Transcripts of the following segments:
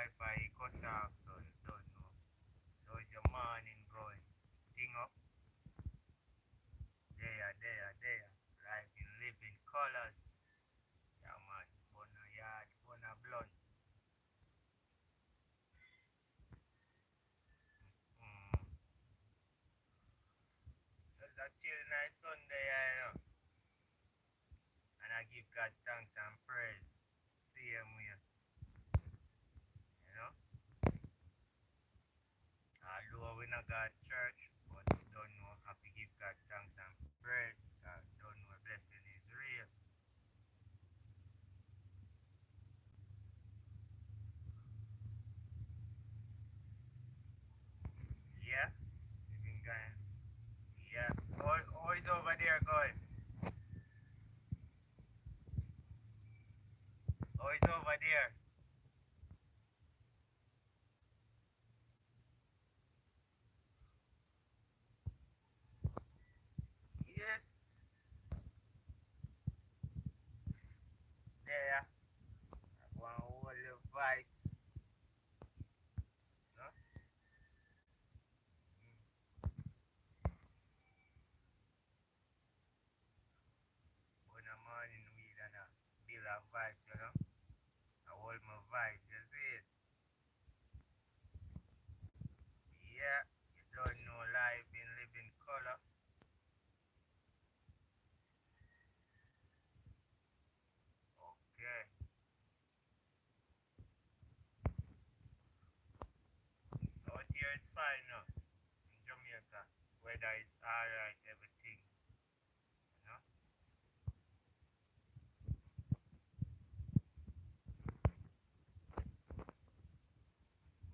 Wi-Fi cut off, so you don't know. So it's your morning going. Thing up, there. Life in living colors. Yeah, man. Bona yard, bona blunt. Mm. Just a chill night Sunday, you know. And I give God thanks and praise. See him here, you know. Although we not got church, but we don't know how to give God thanks and praise. God don't know a blessing is real. Yeah, living God. Yeah. How is over there going? How is over there? Yes. There. I want all the vibes. No? When I'm morning weed and build a vibes, you know. I hold my vibes, you see it? Yeah. You don't know life in living color. Okay. Out here it's fine now. In Jamaica. Weather is alright, everything. You know?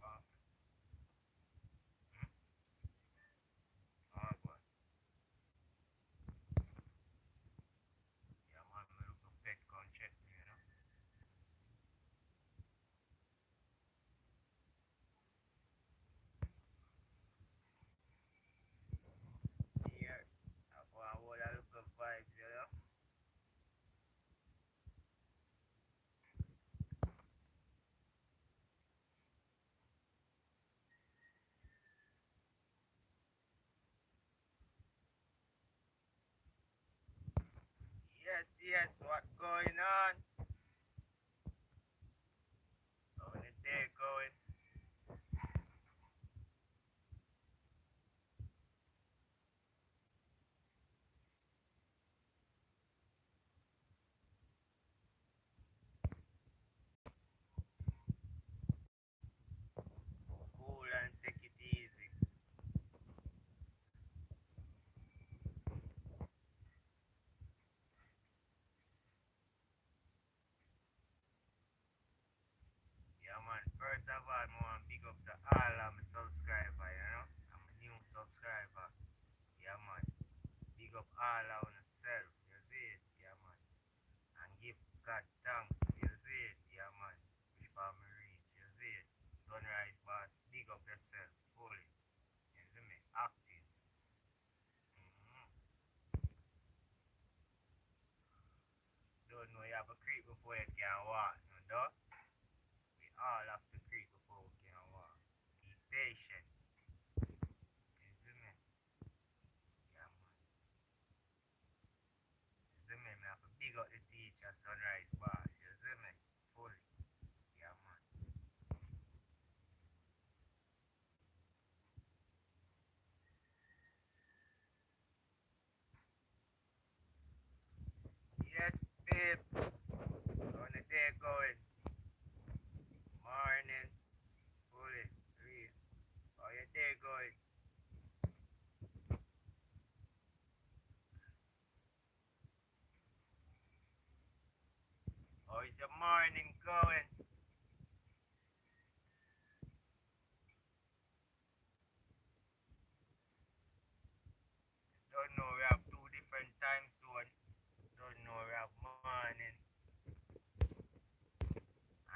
Wow. Hmm? Oh, God. Yeah, man, me look a pet come check me, you know? Yeah. I go and hold a look of vibes, you know? Yes, what going on? How the day going? Cool and take it easy. Yeah, man. First of all, I want to big up to all of my subscriber, you know? I'm a new subscriber. Yeah, man. Big up all of yourself. You see it? Yeah, man. And give God thanks. You see it? Yeah, man. Before me reach. You see it? Sunrise boss. Big up yourself fully. You see me? Active. Mm-hmm. Don't know you have a creep before you can walk. No, dog. We all have to creep before we can walk. Be patient. You see me? Yeah, man. You see me? Me have to big up the teacher, Sunrise boss. You see me? Fully. Yeah, man. Yes, babe. On the day going. Morning. Fully. Real. How your day going? How is your morning going? Don't know, we have two different time zones. Don't know, we have morning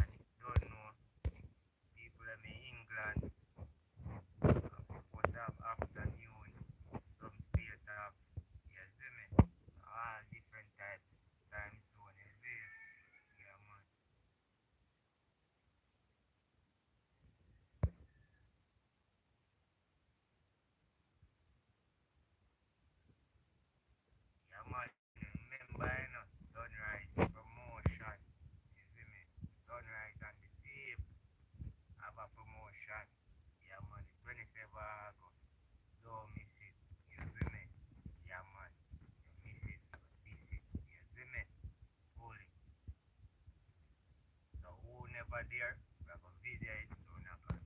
and don't know people in England. I'm supposed to have afternoon. Some state have, you see me? All different types time zone, you see? Yeah, man. over there. We're going to video it, so we're not going to